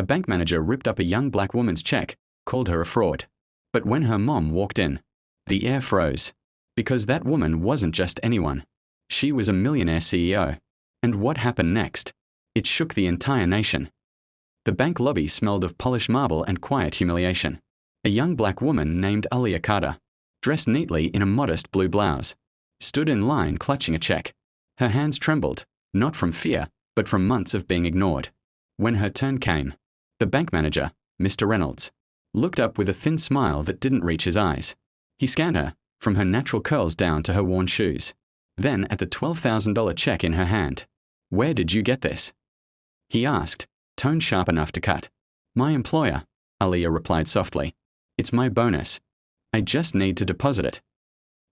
bank manager ripped up a young black woman's check, called her a fraud. But when her mom walked in, the air froze. Because that woman wasn't just anyone. She was a millionaire CEO. And what happened next? It shook the entire nation. The bank lobby smelled of polished marble and quiet humiliation. A young black woman named Cassandra Carter, dressed neatly in a modest blue blouse, stood in line clutching a check. Her hands trembled, not from fear, but from months of being ignored. When her turn came, the bank manager, Mr. Reynolds, looked up with a thin smile that didn't reach his eyes. He scanned her, from her natural curls down to her worn shoes. Then at the $12,000 check in her hand. "Where did you get this?" he asked, tone sharp enough to cut. "My employer," Aaliyah replied softly. "It's my bonus. I just need to deposit it."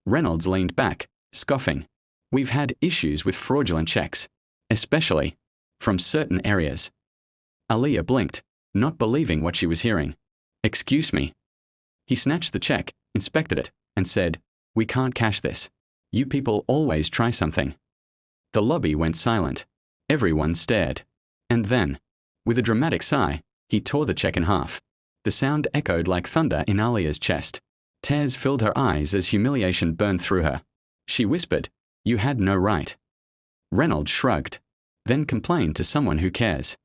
Reynolds leaned back, scoffing. "We've had issues with fraudulent checks, especially from certain areas." Aaliyah blinked, not believing what she was hearing. "Excuse me." He snatched the check, inspected it, and said, "We can't cash this. You people always try something." The lobby went silent. Everyone stared. And then, with a dramatic sigh, he tore the check in half. The sound echoed like thunder in Aaliyah's chest. Tears filled her eyes as humiliation burned through her. She whispered, "You had no right." Reynolds shrugged, then complained to someone who cares.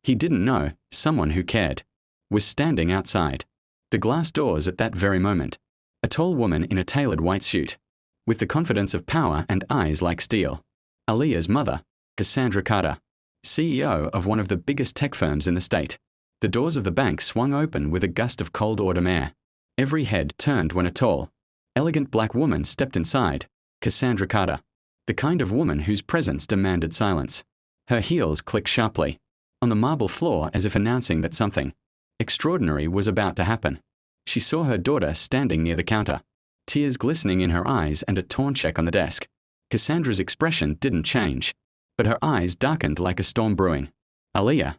He didn't know someone who cared was standing outside the glass doors at that very moment. A tall woman in a tailored white suit, with the confidence of power and eyes like steel. Aaliyah's mother, Cassandra Carter, CEO of one of the biggest tech firms in the state. The doors of the bank swung open with a gust of cold autumn air. Every head turned when a tall, elegant black woman stepped inside, Cassandra Carter, the kind of woman whose presence demanded silence. Her heels clicked sharply on the marble floor as if announcing that something extraordinary was about to happen. She saw her daughter standing near the counter, tears glistening in her eyes and a torn check on the desk. Cassandra's expression didn't change, but her eyes darkened like a storm brewing. "Aaliyah,"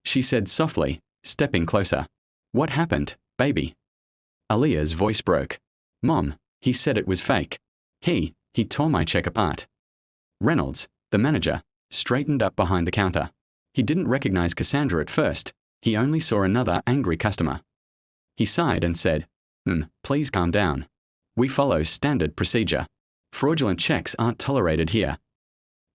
she said softly, stepping closer. "What happened, baby?" Aaliyah's voice broke. "Mom, he said it was fake. He tore my check apart." Reynolds, the manager, straightened up behind the counter. He didn't recognize Cassandra at first. He only saw another angry customer. He sighed and said, "Please calm down. We follow standard procedure. Fraudulent checks aren't tolerated here."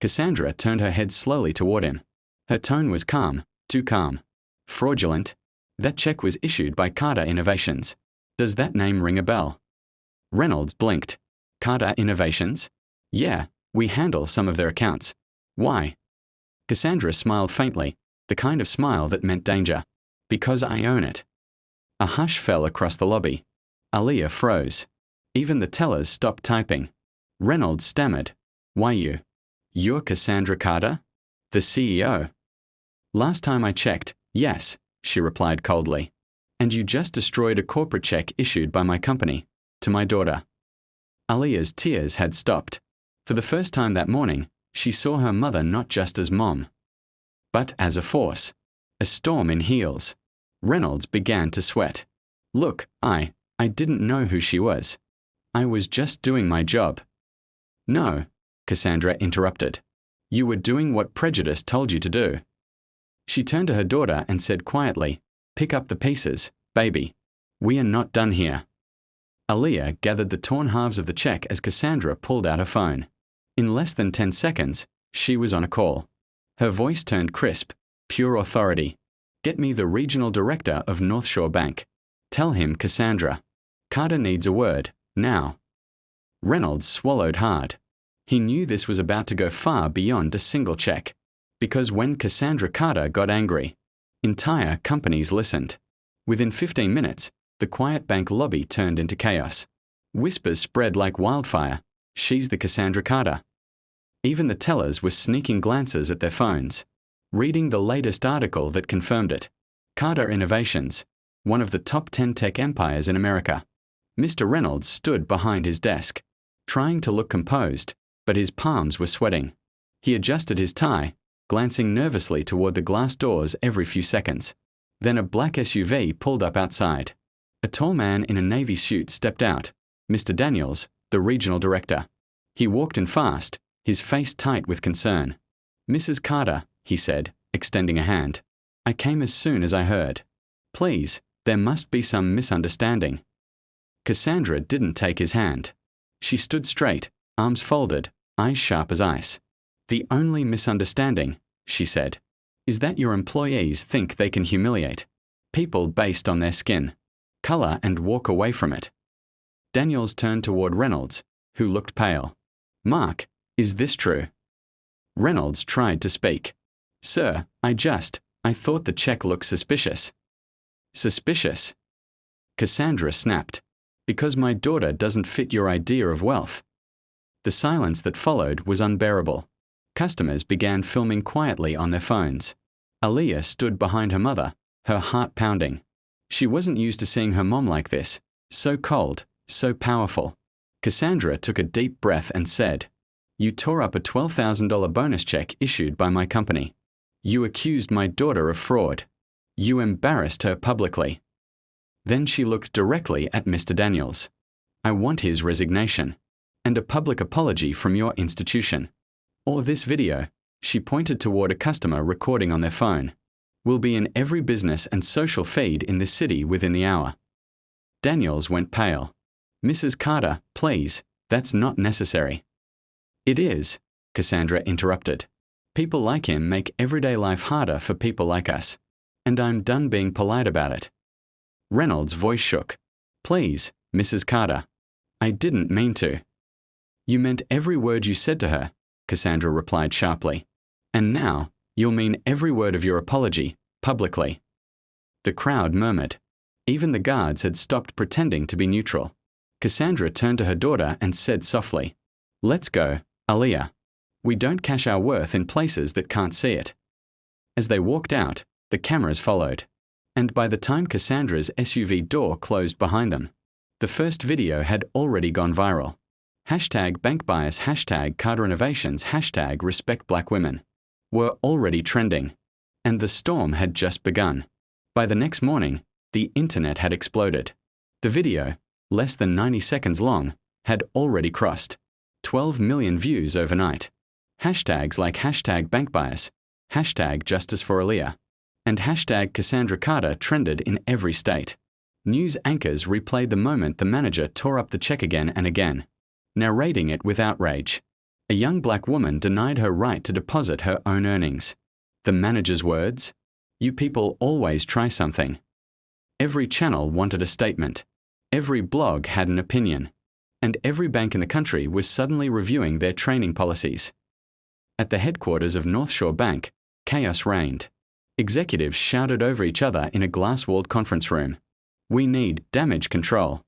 Cassandra turned her head slowly toward him. Her tone was calm, too calm. "Fraudulent? That check was issued by Carter Innovations. Does that name ring a bell?" Reynolds blinked. "Carter Innovations? Yeah, we handle some of their accounts. Why?" Cassandra smiled faintly, the kind of smile that meant danger. "Because I own it." A hush fell across the lobby. Aaliyah froze. Even the tellers stopped typing. Reynolds stammered, "Why You're Cassandra Carter? The CEO?" "Last time I checked, yes," she replied coldly. "And you just destroyed a corporate check issued by my company to my daughter." Aaliyah's tears had stopped. For the first time that morning, she saw her mother not just as mom, but as a force, a storm in heels. Reynolds began to sweat. "Look, I didn't know who she was. I was just doing my job." "No," Cassandra interrupted. "You were doing what prejudice told you to do." She turned to her daughter and said quietly, "Pick up the pieces, baby. We are not done here." Aaliyah gathered the torn halves of the check as Cassandra pulled out her phone. In less than 10 seconds, she was on a call. Her voice turned crisp, pure authority. "Get me the regional director of North Shore Bank. Tell him Cassandra Carter needs a word, now." Reynolds swallowed hard. He knew this was about to go far beyond a single check. Because when Cassandra Carter got angry, entire companies listened. Within 15 minutes, the quiet bank lobby turned into chaos. Whispers spread like wildfire. "She's the Cassandra Carter." Even the tellers were sneaking glances at their phones, reading the latest article that confirmed it. Carter Innovations, one of the top 10 tech empires in America. Mr. Reynolds stood behind his desk, trying to look composed, but his palms were sweating. He adjusted his tie, glancing nervously toward the glass doors every few seconds. Then a black SUV pulled up outside. A tall man in a navy suit stepped out, Mr. Daniels, the regional director. He walked in fast, his face tight with concern. "Mrs. Carter," he said, extending a hand. I came as soon as I heard. Please, there must be some misunderstanding. Cassandra didn't take his hand. She stood straight, arms folded, eyes sharp as ice. The only misunderstanding, she said, is that your employees think they can humiliate people based on their skin, color, and walk away from it. Daniels turned toward Reynolds, who looked pale. Mark, is this true? Reynolds tried to speak. Sir, I thought the check looked suspicious. Suspicious? Cassandra snapped. Because my daughter doesn't fit your idea of wealth. The silence that followed was unbearable. Customers began filming quietly on their phones. Aaliyah stood behind her mother, her heart pounding. She wasn't used to seeing her mom like this, so cold, so powerful. Cassandra took a deep breath and said, You tore up a $12,000 bonus check issued by my company. You accused my daughter of fraud. You embarrassed her publicly. Then she looked directly at Mr. Daniels. I want his resignation. And a public apology from your institution. Or this video, she pointed toward a customer recording on their phone, will be in every business and social feed in this city within the hour. Daniels went pale. Mrs. Carter, please, that's not necessary. It is, Cassandra interrupted. People like him make everyday life harder for people like us. And I'm done being polite about it. Reynolds' voice shook. Please, Mrs. Carter. I didn't mean to. You meant every word you said to her, Cassandra replied sharply. And now, you'll mean every word of your apology, publicly. The crowd murmured. Even the guards had stopped pretending to be neutral. Cassandra turned to her daughter and said softly, Let's go, Aaliyah. We don't cash our worth in places that can't see it. As they walked out, the cameras followed. And by the time Cassandra's SUV door closed behind them, the first video had already gone viral. #BankBias, #CarterInnovations, #RespectBlackWomen were already trending, and the storm had just begun. By the next morning, the internet had exploded. The video, less than 90 seconds long, had already crossed 12 million views overnight. Hashtags like #BankBias, #JusticeForAleah, and #Cassandra Carter trended in every state. News anchors replayed the moment the manager tore up the check again and again, narrating it with outrage. A young black woman denied her right to deposit her own earnings. The manager's words? You people always try something. Every channel wanted a statement. Every blog had an opinion. And every bank in the country was suddenly reviewing their training policies. At the headquarters of North Shore Bank, chaos reigned. Executives shouted over each other in a glass-walled conference room. We need damage control.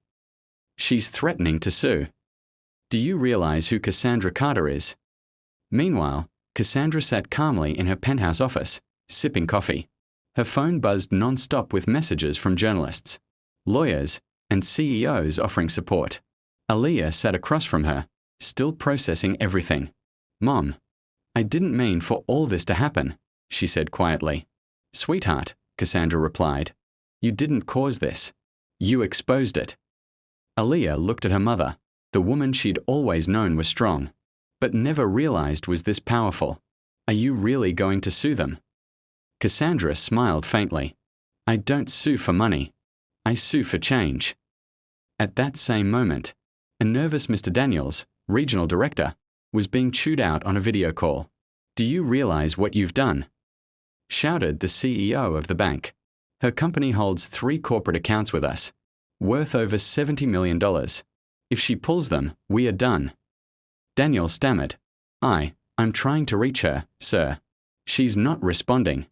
She's threatening to sue. Do you realize who Cassandra Carter is? Meanwhile, Cassandra sat calmly in her penthouse office, sipping coffee. Her phone buzzed non-stop with messages from journalists, lawyers, and CEOs offering support. Aaliyah sat across from her, still processing everything. Mom, I didn't mean for all this to happen, she said quietly. Sweetheart, Cassandra replied, you didn't cause this. You exposed it. Aaliyah looked at her mother, the woman she'd always known was strong, but never realized was this powerful. Are you really going to sue them? Cassandra smiled faintly. I don't sue for money. I sue for change. At that same moment, a nervous Mr. Daniels, regional director, was being chewed out on a video call. Do you realize what you've done? Shouted the CEO of the bank. Her company holds 3 corporate accounts with us, worth over $70 million. If she pulls them, we are done. Daniel stammered. I'm trying to reach her, sir. She's not responding.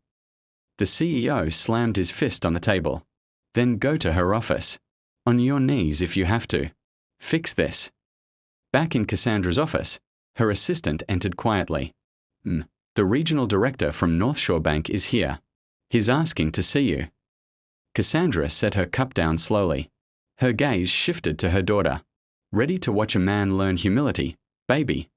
The CEO slammed his fist on the table. Then go to her office. On your knees if you have to. Fix this. Back in Cassandra's office, her assistant entered quietly. The regional director from North Shore Bank is here. He's asking to see you. Cassandra set her cup down slowly. Her gaze shifted to her daughter. Ready to watch a man learn humility, baby?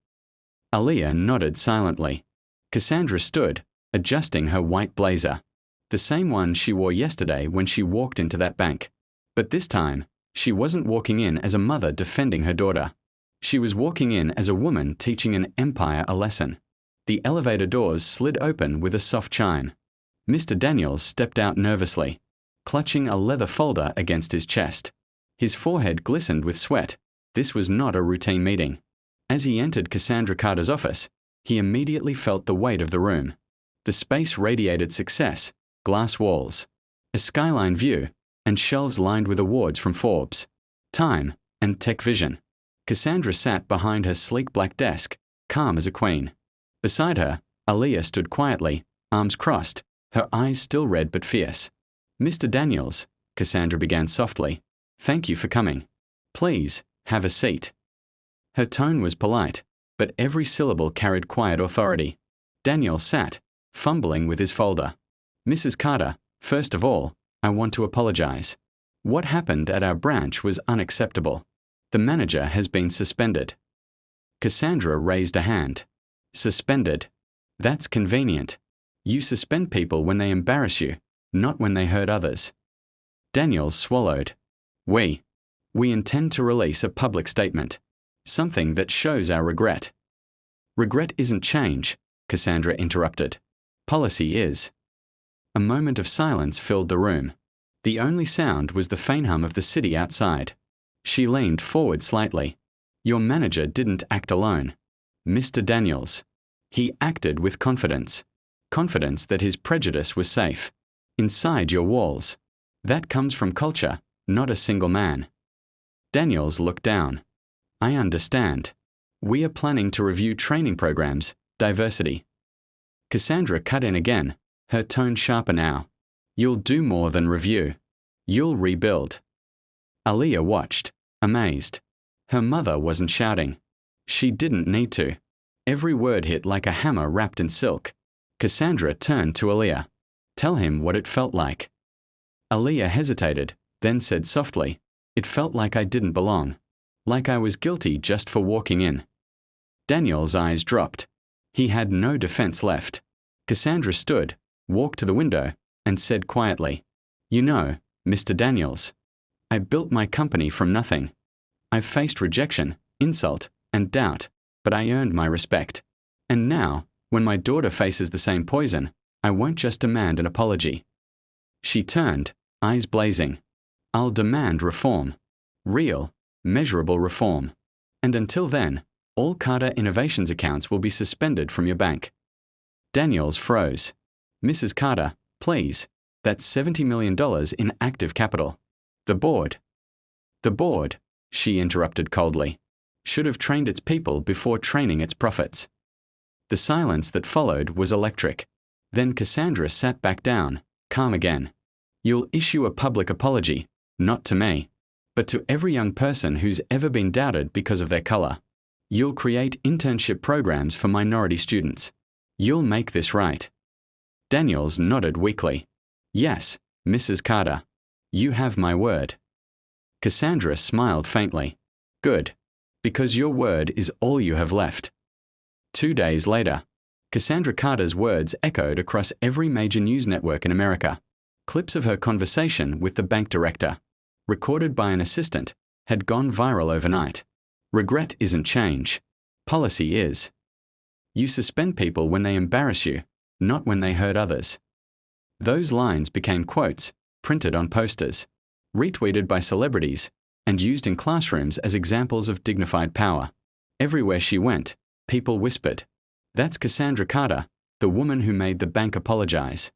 Aaliyah nodded silently. Cassandra stood, adjusting her white blazer. The same one she wore yesterday when she walked into that bank. But this time, she wasn't walking in as a mother defending her daughter. She was walking in as a woman teaching an empire a lesson. The elevator doors slid open with a soft chime. Mr. Daniels stepped out nervously, clutching a leather folder against his chest. His forehead glistened with sweat. This was not a routine meeting. As he entered Cassandra Carter's office, he immediately felt the weight of the room. The space radiated success, glass walls, a skyline view, and shelves lined with awards from Forbes, Time, and Tech Vision. Cassandra sat behind her sleek black desk, calm as a queen. Beside her, Aaliyah stood quietly, arms crossed, her eyes still red but fierce. "Mr. Daniels," Cassandra began softly, "thank you for coming. Please, have a seat." Her tone was polite, but every syllable carried quiet authority. Daniels sat, fumbling with his folder. "Mrs. Carter, first of all, I want to apologize. What happened at our branch was unacceptable. The manager has been suspended." Cassandra raised a hand. "Suspended? That's convenient. You suspend people when they embarrass you, not when they hurt others." Daniels swallowed. We intend to release a public statement. Something that shows our regret." "Regret isn't change," Cassandra interrupted. "Policy is." A moment of silence filled the room. The only sound was the faint hum of the city outside. She leaned forward slightly. "Your manager didn't act alone. Mr. Daniels. He acted with confidence. Confidence that his prejudice was safe. Inside your walls. That comes from culture, not a single man." Daniels looked down. "I understand. We are planning to review training programs, diversity." Cassandra cut in again, her tone sharper now. "You'll do more than review. You'll rebuild." Aaliyah watched, amazed. Her mother wasn't shouting. She didn't need to. Every word hit like a hammer wrapped in silk. Cassandra turned to Aaliyah. "Tell him what it felt like." Aaliyah hesitated, then said softly, "It felt like I didn't belong. Like I was guilty just for walking in." Daniel's eyes dropped. He had no defense left. Cassandra stood, walked to the window, and said quietly, "You know, Mr. Daniels, I built my company from nothing. I've faced rejection, insult, and doubt, but I earned my respect. And now, when my daughter faces the same poison, I won't just demand an apology." She turned, eyes blazing. "I'll demand reform. Real, measurable reform. And until then, all Carter Innovations accounts will be suspended from your bank." Daniels froze. "Mrs. Carter, please, that's $70 million in active capital. The board." "The board," she interrupted coldly, "should have trained its people before training its profits." The silence that followed was electric. Then Cassandra sat back down, calm again. "You'll issue a public apology, not to me, but to every young person who's ever been doubted because of their color. You'll create internship programs for minority students. You'll make this right." Daniels nodded weakly. "Yes, Mrs. Carter. You have my word." Cassandra smiled faintly. "Good. Because your word is all you have left." 2 days later, Cassandra Carter's words echoed across every major news network in America. Clips of her conversation with the bank director, recorded by an assistant, had gone viral overnight. Regret isn't change. Policy is. You suspend people when they embarrass you, not when they hurt others. Those lines became quotes, printed on posters, retweeted by celebrities, and used in classrooms as examples of dignified power. Everywhere she went, people whispered, "That's Cassandra Carter, the woman who made the bank apologize."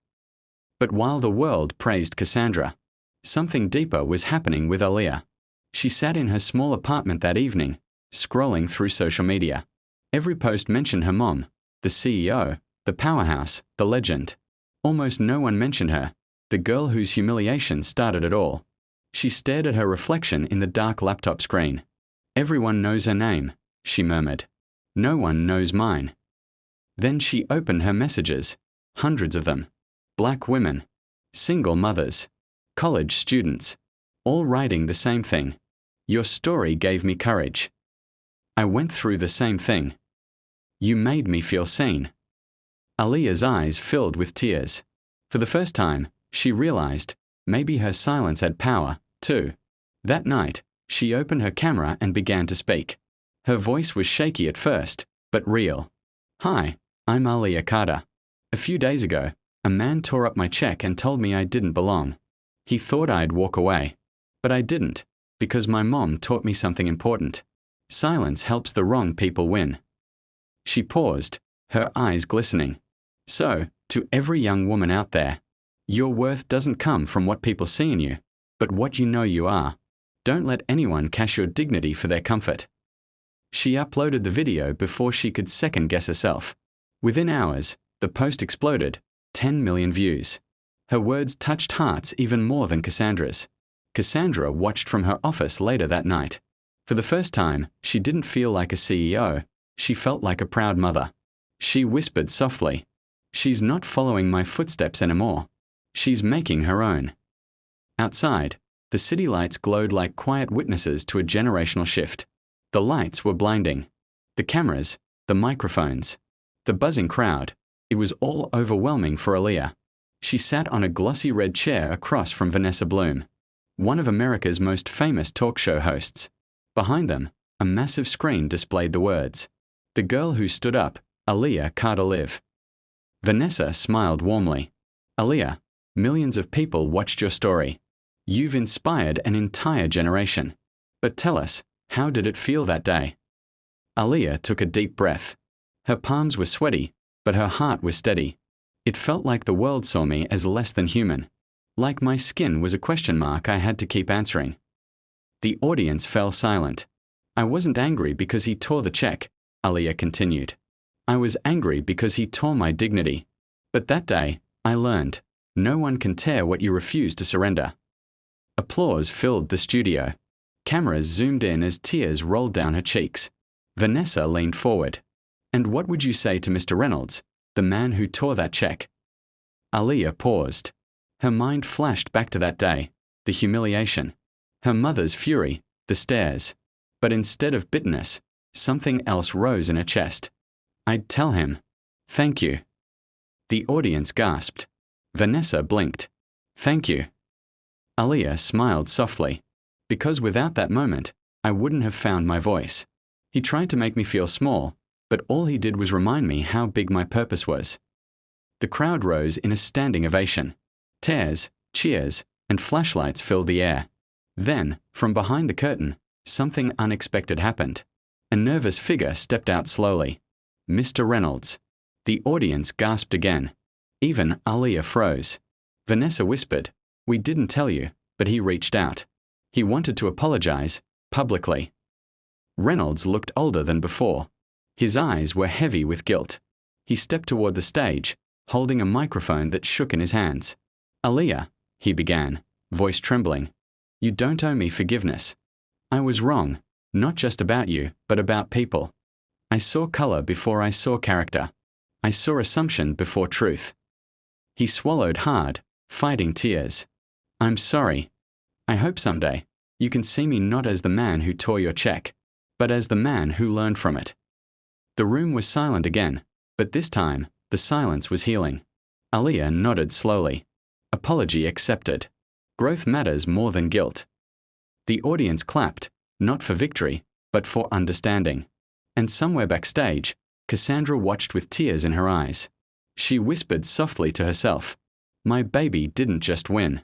But while the world praised Cassandra, something deeper was happening with Aaliyah. She sat in her small apartment that evening, scrolling through social media. Every post mentioned her mom, the CEO, the powerhouse, the legend. Almost no one mentioned her, the girl whose humiliation started it all. She stared at her reflection in the dark laptop screen. "Everyone knows her name," she murmured. "No one knows mine." Then she opened her messages, hundreds of them. Black women, single mothers, college students, all writing the same thing. "Your story gave me courage. I went through the same thing. You made me feel seen." Aaliyah's eyes filled with tears. For the first time, she realized maybe her silence had power, too. That night, she opened her camera and began to speak. Her voice was shaky at first, but real. "Hi, I'm Aaliyah Carter. A few days ago, A man tore up my check and told me I didn't belong. He thought I'd walk away. But I didn't, because my mom taught me something important. Silence helps the wrong people win. She paused, her eyes glistening. So, to every young woman out there, your worth doesn't come from what people see in you, but what you know you are. Don't let anyone cash your dignity for their comfort. She uploaded the video before she could second-guess herself. Within hours, the post exploded, 10 million views. Her words touched hearts even more than Cassandra's. Cassandra watched from her office later that night. For the first time, she didn't feel like a CEO, she felt like a proud mother. She whispered softly, "She's not following my footsteps anymore. She's making her own." Outside, the city lights glowed like quiet witnesses to a generational shift. The lights were blinding. The cameras, the microphones, the buzzing crowd. It was all overwhelming for Aaliyah. She sat on a glossy red chair across from Vanessa Bloom, one of America's most famous talk show hosts. Behind them, a massive screen displayed the words, "The girl who stood up, Aaliyah Carter live." Vanessa smiled warmly. "Aaliyah, millions of people watched your story. You've inspired an entire generation. But tell us, how did it feel that day?" Aaliyah took a deep breath. Her palms were sweaty, but her heart was steady. "It felt like the world saw me as less than human. Like my skin was a question mark I had to keep answering." The audience fell silent. "I wasn't angry because he tore the check," Aaliyah continued. "I was angry because he tore my dignity. But that day, I learned, no one can tear what you refuse to surrender." Applause filled the studio. Cameras zoomed in as tears rolled down her cheeks. Vanessa leaned forward. "And what would you say to Mr. Reynolds, the man who tore that check?" Aaliyah paused. Her mind flashed back to that day, the humiliation, her mother's fury, the stares. But instead of bitterness, something else rose in her chest. "I'd tell him. Thank you." The audience gasped. Vanessa blinked. "Thank you." Aaliyah smiled softly. "Because without that moment, I wouldn't have found my voice. He tried to make me feel small, but all he did was remind me how big my purpose was." The crowd rose in a standing ovation. Tears, cheers, and flashlights filled the air. Then, from behind the curtain, something unexpected happened. A nervous figure stepped out slowly. Mr. Reynolds. The audience gasped again. Even Aaliyah froze. Vanessa whispered, "We didn't tell you, but he reached out. He wanted to apologize, publicly." Reynolds looked older than before. His eyes were heavy with guilt. He stepped toward the stage, holding a microphone that shook in his hands. "Aaliyah," he began, voice trembling, "you don't owe me forgiveness. I was wrong, not just about you, but about people. I saw color before I saw character. I saw assumption before truth." He swallowed hard, fighting tears. "I'm sorry. I hope someday you can see me not as the man who tore your check, but as the man who learned from it." The room was silent again, but this time, the silence was healing. Aaliyah nodded slowly. Apology accepted. Growth matters more than guilt. The audience clapped, not for victory, but for understanding. And somewhere backstage, Cassandra watched with tears in her eyes. She whispered softly to herself, "My baby didn't just win.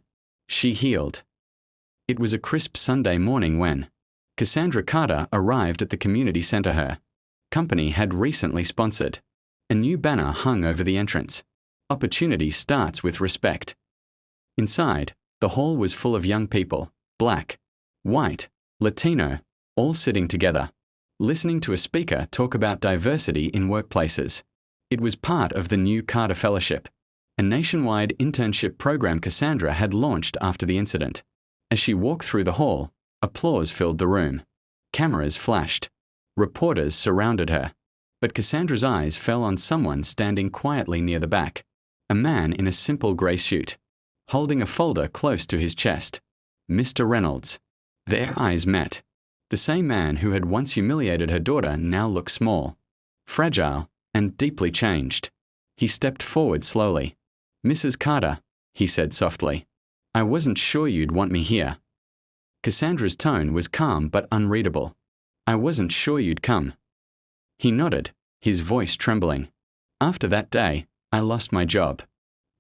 She healed." It was a crisp Sunday morning when Cassandra Carter arrived at the community center her company had recently sponsored. A new banner hung over the entrance. "Opportunity starts with respect." Inside, the hall was full of young people, black, white, Latino, all sitting together, listening to a speaker talk about diversity in workplaces. It was part of the new Carter Fellowship, a nationwide internship program Cassandra had launched after the incident. As she walked through the hall, applause filled the room. Cameras flashed. Reporters surrounded her. But Cassandra's eyes fell on someone standing quietly near the back, a man in a simple grey suit, holding a folder close to his chest. Mr. Reynolds. Their eyes met. The same man who had once humiliated her daughter now looked small, fragile, and deeply changed. He stepped forward slowly. "Mrs. Carter," he said softly, "I wasn't sure you'd want me here." Cassandra's tone was calm but unreadable. "I wasn't sure you'd come." He nodded, his voice trembling. "After that day, I lost my job.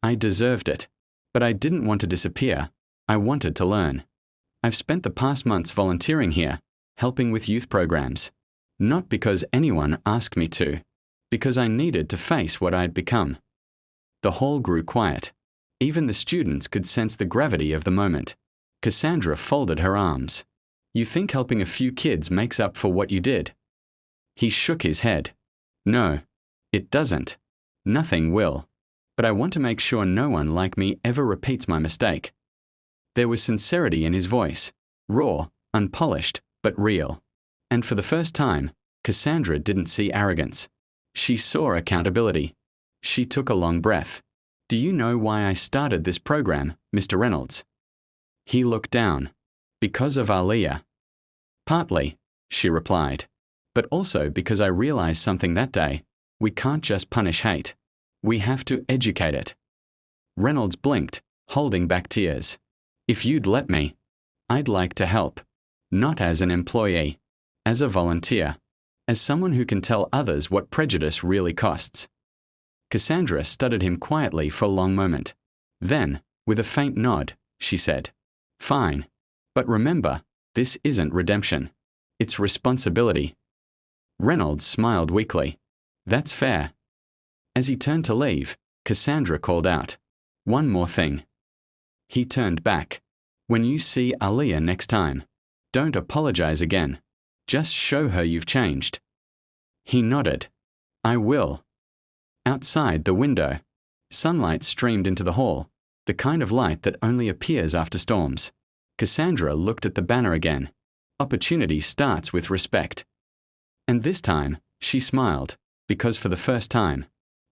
I deserved it. But I didn't want to disappear. I wanted to learn. I've spent the past months volunteering here, helping with youth programs. Not because anyone asked me to, because I needed to face what I'd become. The hall grew quiet. Even the students could sense the gravity of the moment. Cassandra folded her arms. You think helping a few kids makes up for what you did? He shook his head. No, it doesn't. Nothing will. But I want to make sure no one like me ever repeats my mistake. There was sincerity in his voice, raw, unpolished, but real. And for the first time, Cassandra didn't see arrogance. She saw accountability. She took a long breath. Do you know why I started this program, Mr. Reynolds? He looked down. Because of Aaliyah. Partly, she replied. But also because I realized something that day. We can't just punish hate. We have to educate it. Reynolds blinked, holding back tears. If you'd let me, I'd like to help. Not as an employee. As a volunteer. As someone who can tell others what prejudice really costs. Cassandra studied him quietly for a long moment. Then, with a faint nod, she said, Fine. But remember, this isn't redemption. It's responsibility. Reynolds smiled weakly. That's fair. As he turned to leave, Cassandra called out, One more thing. He turned back. When you see Aaliyah next time, don't apologize again. Just show her you've changed. He nodded. I will. Outside the window, sunlight streamed into the hall, the kind of light that only appears after storms. Cassandra looked at the banner again. Opportunity starts with respect. And this time, she smiled, because for the first time,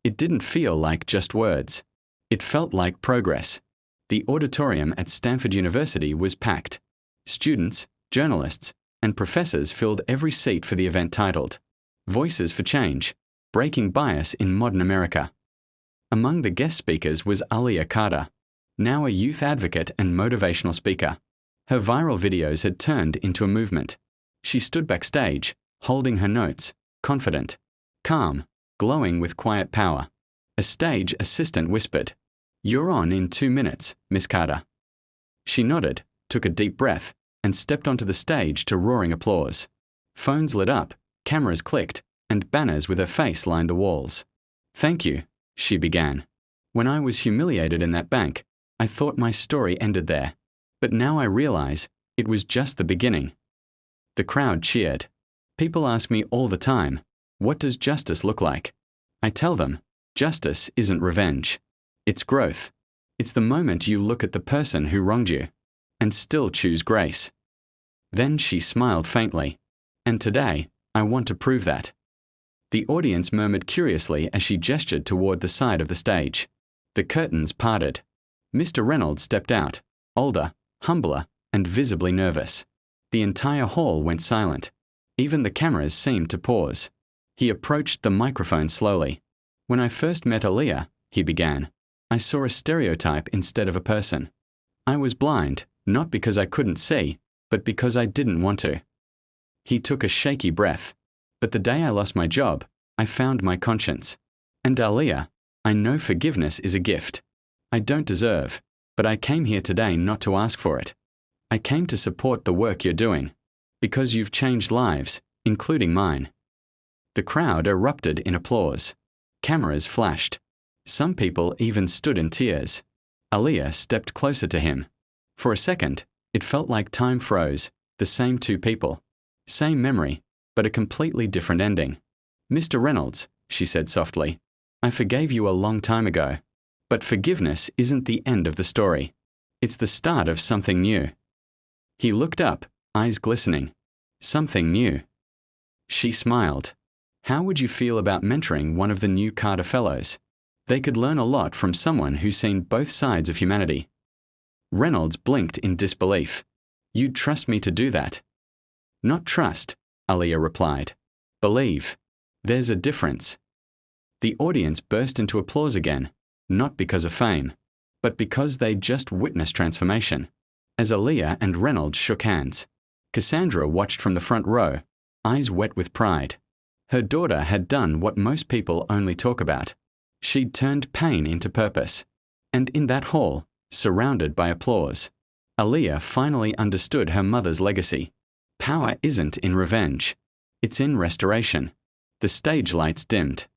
it didn't feel like just words. It felt like progress. The auditorium at Stanford University was packed. Students, journalists, and professors filled every seat for the event titled, Voices for Change, Breaking Bias in Modern America. Among the guest speakers was Cassandra Carter, now a youth advocate and motivational speaker. Her viral videos had turned into a movement. She stood backstage, holding her notes, confident, calm, glowing with quiet power. A stage assistant whispered, You're on in 2 minutes, Miss Carter. She nodded, took a deep breath, and stepped onto the stage to roaring applause. Phones lit up, cameras clicked, and banners with her face lined the walls. Thank you, she began. When I was humiliated in that bank, I thought my story ended there. But now I realize it was just the beginning. The crowd cheered. People ask me all the time, what does justice look like? I tell them, justice isn't revenge. It's growth. It's the moment you look at the person who wronged you and still choose grace. Then she smiled faintly. And today, I want to prove that. The audience murmured curiously as she gestured toward the side of the stage. The curtains parted. Mr. Reynolds stepped out, older, humbler, and visibly nervous. The entire hall went silent. Even the cameras seemed to pause. He approached the microphone slowly. When I first met Aaliyah, he began, I saw a stereotype instead of a person. I was blind, not because I couldn't see, but because I didn't want to. He took a shaky breath. But the day I lost my job, I found my conscience. And Aaliyah, I know forgiveness is a gift. I don't deserve, but I came here today not to ask for it. I came to support the work you're doing, because you've changed lives, including mine. The crowd erupted in applause. Cameras flashed. Some people even stood in tears. Aaliyah stepped closer to him. For a second, it felt like time froze, the same two people. Same memory, but a completely different ending. Mr. Reynolds, she said softly, I forgave you a long time ago. But forgiveness isn't the end of the story. It's the start of something new. He looked up, eyes glistening. Something new. She smiled. How would you feel about mentoring one of the new Carter Fellows? They could learn a lot from someone who's seen both sides of humanity. Reynolds blinked in disbelief. You'd trust me to do that? Not trust, Aaliyah replied. Believe. There's a difference. The audience burst into applause again, not because of fame, but because they'd just witnessed transformation. As Aaliyah and Reynolds shook hands, Cassandra watched from the front row, eyes wet with pride. Her daughter had done what most people only talk about. She'd turned pain into purpose. And in that hall, surrounded by applause, Aaliyah finally understood her mother's legacy. Power isn't in revenge. It's in restoration. The stage lights dimmed.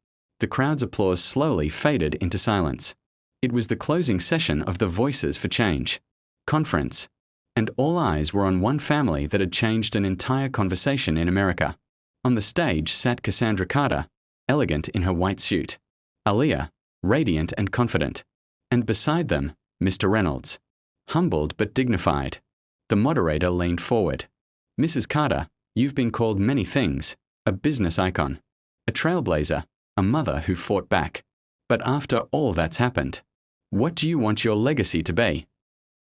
The crowd's applause slowly faded into silence. It was the closing session of the Voices for Change conference, and all eyes were on one family that had changed an entire conversation in America. On the stage sat Cassandra Carter, elegant in her white suit, Aaliyah, radiant and confident, and beside them, Mr. Reynolds, humbled but dignified. The moderator leaned forward. "Mrs. Carter, you've been called many things, a business icon, a trailblazer, a mother who fought back. But after all that's happened, what do you want your legacy to be?"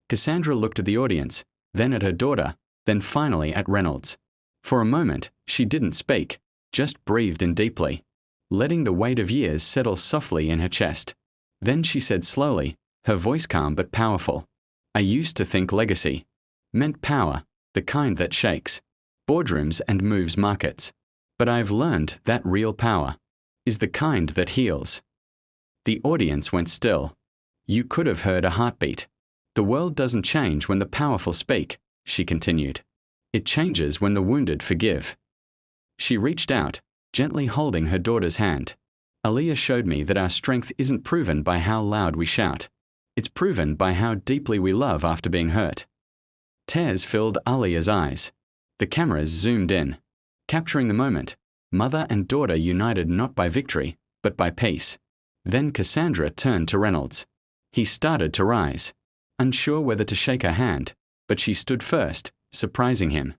Cassandra looked at the audience, then at her daughter, then finally at Reynolds. For a moment, she didn't speak, just breathed in deeply, letting the weight of years settle softly in her chest. Then she said slowly, her voice calm but powerful, "I used to think legacy meant power, the kind that shakes boardrooms and moves markets. But I've learned that real power is the kind that heals." The audience went still. You could have heard a heartbeat. "The world doesn't change when the powerful speak," she continued. "It changes when the wounded forgive." She reached out, gently holding her daughter's hand. "Aaliyah showed me that our strength isn't proven by how loud we shout. It's proven by how deeply we love after being hurt." Tears filled Aaliyah's eyes. The cameras zoomed in, capturing the moment. Mother and daughter united not by victory, but by peace. Then Cassandra turned to Reynolds. He started to rise, unsure whether to shake her hand, but she stood first, surprising him.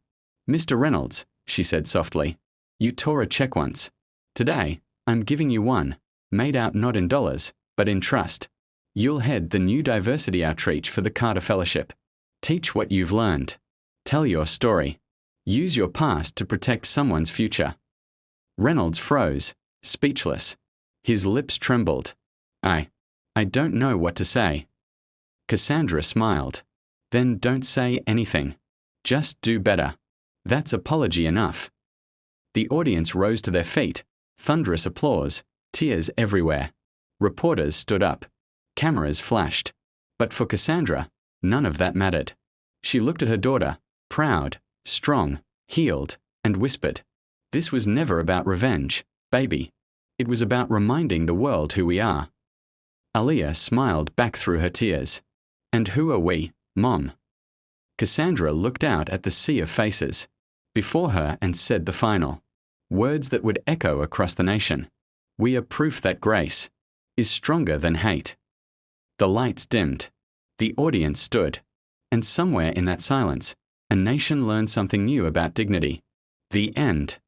"Mr. Reynolds," she said softly, "you tore a check once. Today, I'm giving you one, made out not in dollars, but in trust. You'll head the new diversity outreach for the Carter Fellowship. Teach what you've learned. Tell your story. Use your past to protect someone's future." Reynolds froze, speechless. His lips trembled. I don't know what to say." Cassandra smiled. "Then don't say anything. Just do better. That's apology enough." The audience rose to their feet, thunderous applause, tears everywhere. Reporters stood up. Cameras flashed. But for Cassandra, none of that mattered. She looked at her daughter, proud, strong, healed, and whispered, "This was never about revenge, baby. It was about reminding the world who we are." Aaliyah smiled back through her tears. "And who are we, Mom?" Cassandra looked out at the sea of faces before her and said the final words that would echo across the nation. "We are proof that grace is stronger than hate." The lights dimmed. The audience stood. And somewhere in that silence, a nation learned something new about dignity. The end.